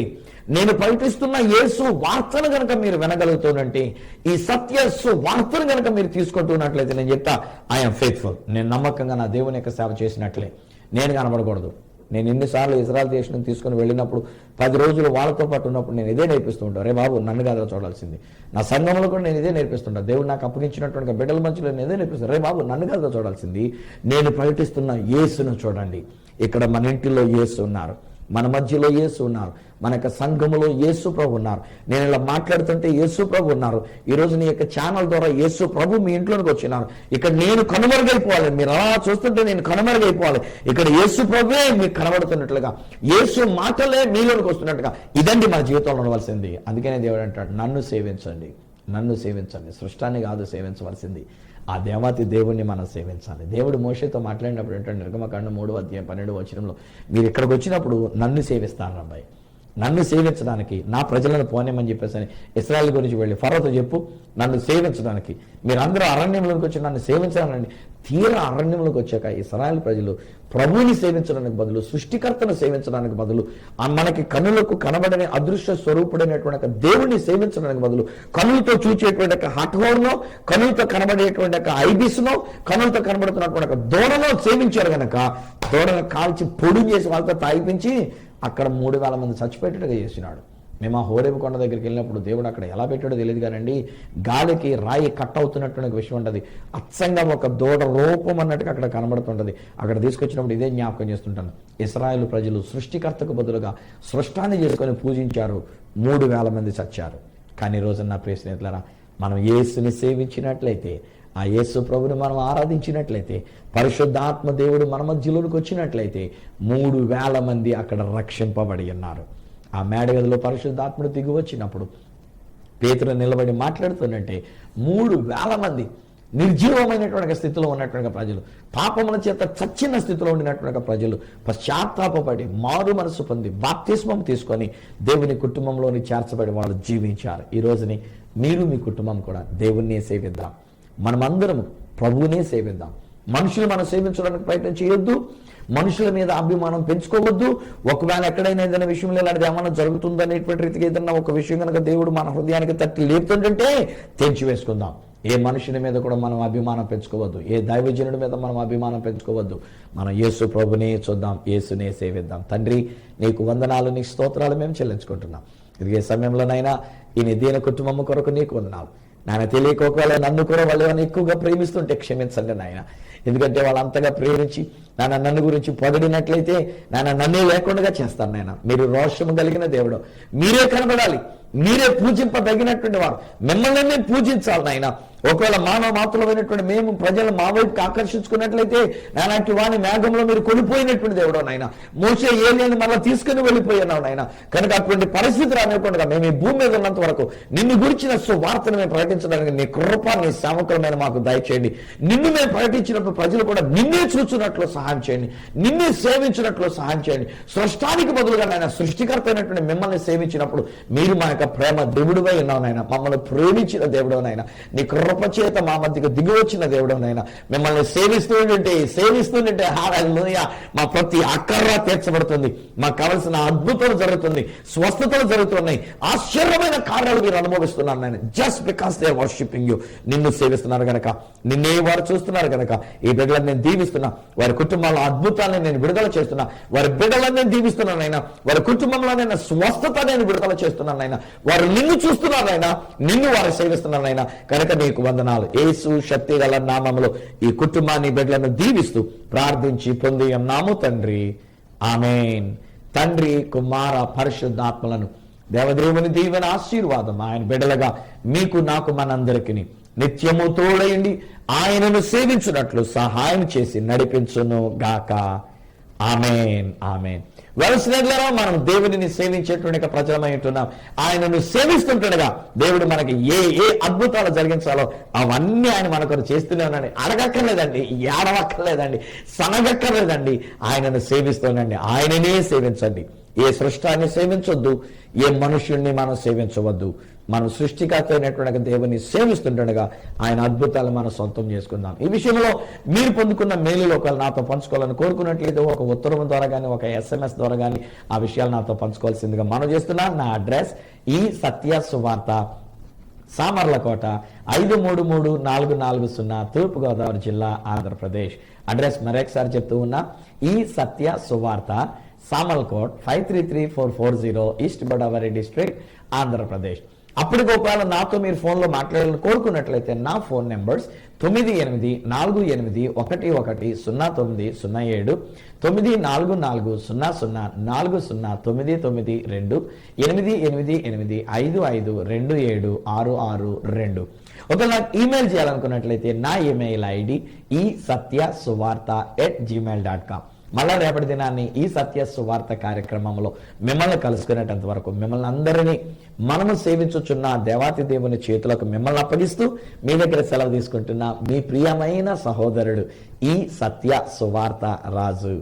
నేను ప్రకటిస్తున్న యేసు వార్తను కనుక మీరు వినగలుగుతున్నట్టే, ఈ సత్యస్సు వార్తను కనుక మీరు తీసుకుంటున్నట్లయితే నేను చెప్తా, ఐఎమ్ ఫెయిత్ఫుల్. నేను నమ్మకంగా నా దేవుని యొక్క సేవ చేసినట్లే. నేను కనబడకూడదు. నేను ఎన్నిసార్లు ఇజ్రాయెల్ దేశం తీసుకుని వెళ్ళినప్పుడు 10 రోజులు వాళ్ళతో పాటు ఉన్నప్పుడు నేను ఇదే నేర్పిస్తూ ఉంటాను. రే బాబు, నన్ను కాదు చూడాల్సింది. నా సంఘంలో కూడా నేను ఇదే నేర్పిస్తుంటాను. దేవుడు నాకు అప్పగించినటువంటి బిడ్డల మధ్యలో నేను ఇదే నేర్పిస్తాను. రే బాబు, నన్ను కాదు చూడాల్సింది, నేను ప్రకటిస్తున్న యేసును చూడండి. ఇక్కడ మన ఇంటిలో యేసు ఉన్నారు, మన మధ్యలో యేసు ఉన్నారు, మన యొక్క సంఘములో యేసు ప్రభు ఉన్నారు. నేను ఇలా మాట్లాడుతుంటే యేసు ప్రభు ఉన్నారు. ఈరోజు నీ యొక్క ఛానల్ ద్వారా యేసు ప్రభు మీ ఇంట్లోకి వచ్చినారు. ఇక్కడ నేను కనుమరుగైపోవాలి, మీరు అలా చూస్తుంటే నేను కనుమరుగైపోవాలి. ఇక్కడ యేసు ప్రభువే మీకు కనబడుతున్నట్లుగా, యేసు మాటలే మీలోనికి వస్తున్నట్టుగా, ఇదండి మన జీవితంలో ఉండవలసింది. అందుకనే దేవుడు అంటాడు, నన్ను సేవించండి. సృష్టాన్ని కాదు సేవించవలసింది, ఆ దేవాతి దేవుణ్ణి మనం సేవించాలి. దేవుడు మోషేతో మాట్లాడినప్పుడు ఏంటంటే, నిర్గమకాండం 3:12 మీరు ఇక్కడికి వచ్చినప్పుడు నన్ను సేవిస్తాను అబ్బాయి, నన్ను సేవించడానికి నా ప్రజలను పోనేమని చెప్పేసి ఇశ్రాయేల్ గురించి వెళ్ళి ఫరోతో చెప్పు, నన్ను సేవించడానికి మీరందరూ అరణ్యంలోకి వచ్చి నన్ను సేవించాలని. తీరా అరణ్యంలోకి వచ్చాక ఇశ్రాయేల్ ప్రజలు ప్రభువుని సేవించడానికి బదులు, సృష్టికర్తను సేవించడానికి బదులు, మనకి కనులకు కనబడని అదృశ్య స్వరూపుడైనటువంటి దేవుణ్ణి సేవించడానికి బదులు, కనులతో చూచేటువంటి హఠోర్నో, కనులతో కనబడేటువంటి ఐబిస్నో, కనులతో కనబడుతున్నటువంటి దూడలో సేవించారు కనుక దూడను కాల్చి పొడి చేసి వాళ్ళతో తాగిపించి అక్కడ 3,000 మంది చచ్చిపెట్టేట్టుగా చేసినాడు. మేము ఆ హోరేబు కొండ దగ్గరికి వెళ్ళినప్పుడు దేవుడు అక్కడ ఎలా పెట్టాడో తెలియదు కానండి, గాలికి రాయి కట్ అవుతున్నటువంటి విషయం ఉంటుంది. అచ్చంగా ఒక దూడ రూపం అన్నట్టుగా అక్కడ కనబడుతుంటుంది. అక్కడ తీసుకొచ్చినప్పుడు ఇదే జ్ఞాపకం చేస్తుంటాను. ఇశ్రాయేలు ప్రజలు సృష్టికర్తకు బదులుగా సృష్టాన్ని చేసుకొని పూజించారు, 3,000 మంది చచ్చారు. కానీ ఈ రోజు నా ప్రియ స్నేహితులారా, మనం యేసుని సేవించినట్లయితే ఆ యేసు ప్రభుని మనం ఆరాధించినట్లయితే, పరిశుద్ధాత్మ దేవుడు మన మధ్యలోనికి వచ్చినట్లయితే 3,000 మంది అక్కడ రక్షింపబడి ఉన్నారు. ఆ మేడగదిలో పరిశుద్ధాత్ముడు దిగి వచ్చినప్పుడు పేతురు నిలబడి మాట్లాడుతున్నట్టే 3,000 మంది నిర్జీవమైనటువంటి స్థితిలో ఉన్నటువంటి ప్రజలు, పాపముల చేత చచ్చిన స్థితిలో ఉండినటువంటి ప్రజలు పశ్చాత్తాపపడి మారు మనసు పొంది బాప్తిస్మం తీసుకొని దేవుని కుటుంబంలోని చేర్చబడి వాళ్ళు జీవించారు. ఈ రోజుని మీరు మీ కుటుంబం కూడా దేవుణ్ణే సేవిద్దాం. మనమందరం ప్రభువునే సేవిద్దాం. మనుషులు మనం సేవించడానికి ప్రయత్నం చేయొద్దు. మనుషుల మీద అభిమానం పెంచుకోవద్దు. ఒకవేళ ఎక్కడైనా ఏదైనా విషయంలో ఇలాంటిది ఏమైనా జరుగుతుందనేటువంటి రీతికి ఏదైనా ఒక విషయం కనుక దేవుడు మన హృదయానికి తట్టి లేపుతుంటే తెంచి వేసుకుందాం. ఏ మనుషుని మీద కూడా మనం అభిమానం పెంచుకోవద్దు. ఏ దైవజనుడి మీద మనం అభిమానం పెంచుకోవద్దు. మనం యేసు ప్రభునే చూద్దాం, యేసునే సేవిద్దాం. తండ్రి, నీకు వందనాలు, నీకు స్తోత్రాలు మేము చెల్లించుకుంటున్నాం. ఇదిగే సమయంలోనైనా ఈ నిధీన కుటుంబం కొరకు నీకు వందనాలు నాయన. తెలియక ఒకవేళ నన్ను కూడా వాళ్ళు ఎక్కువగా ప్రేమిస్తుంటే క్షమించండి నాయన. ఎందుకంటే వాళ్ళు అంతగా ప్రేమించి నన్ను గురించి పొగడినట్లయితే నన్నే లేకుండా చేస్తాను నాయన. మీరు రోషము కలిగిన దేవుడు, మీరే కనబడాలి, మీరే పూజింపదగినటువంటి వారు, మిమ్మల్ని పూజించాలి నాయన. ఒకవేళ మానవ మాత్రమైనటువంటి మేము ప్రజలు మా వైపుకి ఆకర్షించుకున్నట్లయితే నాలాంటి వాని మేఘంలో మీరు కొనిపోయినటువంటి దేవుడు నాయన. మోసే ఏలియాని మళ్ళీ తీసుకుని వెళ్ళిపోయినావు నాయన. కనుక అటువంటి పరిస్థితి రానివ్వకుండా మేము ఈ భూమి మీద ఉన్నంత వరకు నిన్ను గురించిన సువార్తను మేము ప్రకటించడానికి నీ కృప, నీ సేవకులమైన మాకు దయచేయండి. నిన్ను మేము ప్రకటించినప్పుడు ప్రజలు కూడా నిన్నే చూచున్నట్లు సహాయం చేయండి, నిన్నే సేవించినట్లు సహాయం చేయండి. సృష్టానికి బదులుగా నాయన సృష్టికర్త అయినటువంటి మిమ్మల్ని సేవించినప్పుడు మీరు మా యొక్క ప్రేమ దేవుడివై ఉన్నావు నాయన. మమ్మల్ని ప్రేమించిన దేవుడు నాయన. నీ కృప చేత మా మధ్యకు దిగి వచ్చిన దేవుడు నాయన. మిమ్మల్ని సేవిస్తుంటే హల్లెలూయా, మా ప్రతి అక్కర్ర తీర్చబడుతుంది. మాకు కావలసిన అద్భుతాలు జరుగుతుంది, స్వస్థతలు జరుగుతున్నాయి, ఆశ్చర్యమైన కార్యాలు మీరు అనుభవిస్తున్నారు నాయన. Just because they are worshipping you. నిన్ను సేవిస్తున్నారు కనుక, నిన్నే వారు చూస్తున్నారు కనుక ఈ బిడ్డలను నేను దీవిస్తున్నా. వారి కుటుంబాల అద్భుతాలను నేను విడుదల చేస్తున్నా. వారి బిడ్డలను నేను దీవిస్తున్నాను నాయన. వారి కుటుంబంలో నేను స్వస్థత నేను విడుదల చేస్తున్నాను నాయన. వారు నిన్ను చూస్తున్నారు నాయన, నిన్ను వారు సేవిస్తున్నారు నాయన. కనుక నీకు వందనాలు. యేసు శక్తి గల నామములో ఈ కుటుంబాన్ని బిడ్డలను దీవిస్తూ ప్రార్థించి పొంది ఉన్నాము తండ్రి, ఆమేన్. తండ్రి, కుమార, పరిశుద్ధాత్మలను దేవదేవుని దీవెన ఆశీర్వాదం ఆయన బిడ్డలుగా మీకు నాకు మనందరికీ నిత్యము తోడయండి. ఆయనను సేవించున్నట్లు సహాయం చేసి నడిపించును గాక. ఆమేన్, ఆమేన్. వెలసినట్లరా మనం దేవుడిని సేవించేటువంటి ప్రజలమై ఉంటున్నాం. ఆయనను సేవిస్తుంటుండగా దేవుడు మనకి ఏ అద్భుతాలు జరిగించాలో అవన్నీ ఆయన మనకు చేస్తూనే ఉన్నాడు. అడగక్కర్లేదండి, ఏడవక్కర్లేదండి, సనగక్కర్లేదండి. ఆయనను సేవిస్తుండండి, ఆయననే సేవించండి. ఏ సృష్టాన్ని సేవించొద్దు, ఏ మనుష్యుణ్ణి మనం సేవించవద్దు. మనం సృష్టికర్త అయినటువంటి దేవుని సేవిస్తుండగా ఆయన అద్భుతాలు మనం సొంతం చేసుకుందాం. ఈ విషయంలో మీరు పొందుకున్న మేలులు ఒకవేళ నాతో పంచుకోవాలని కోరుకున్నట్లయితే ఒక ఉత్తరం ద్వారా కానీ, ఒక SMS ద్వారా కానీ ఆ విషయాలు నాతో పంచుకోవాల్సిందిగా మనం చేస్తున్నాం. నా అడ్రస్ ఈ సత్య సువార్త, సామర్లకోట 533440, తూర్పుగోదావరి జిల్లా, ఆంధ్రప్రదేశ్. అడ్రస్ మరొకసారి చెప్తూ ఉన్నా, ఈ సత్య సువార్త, సామర్లకోట్ 533440, ఈస్ట్ గోదావరి డిస్ట్రిక్ట్, ఆంధ్రప్రదేశ్. అప్పటికి ఒకవేళ నాతో మీరు ఫోన్లో మాట్లాడాలని కోరుకున్నట్లయితే నా ఫోన్ నెంబర్స్ 9848110907, 9440040992, 8885526662. ఒకవేళ నాకు ఈమెయిల్ చేయాలనుకున్నట్లయితే నా ఈమెయిల్ ID isathyasuvartha@gmail.com. మళ్ళా రేపటి దినాన్ని ఈ సత్య సువార్త కార్యక్రమంలో మిమ్మల్ని కలుసుకునేటంత వరకు మిమ్మల్ని అందరినీ మనము సేవించుచున్న దేవాతి దేవుని చేతులకు మిమ్మల్ని అప్పగిస్తూ మీ దగ్గర సెలవు తీసుకుంటున్న మీ ప్రియమైన సహోదరుడు ఈ సత్య సువార్త రాజు.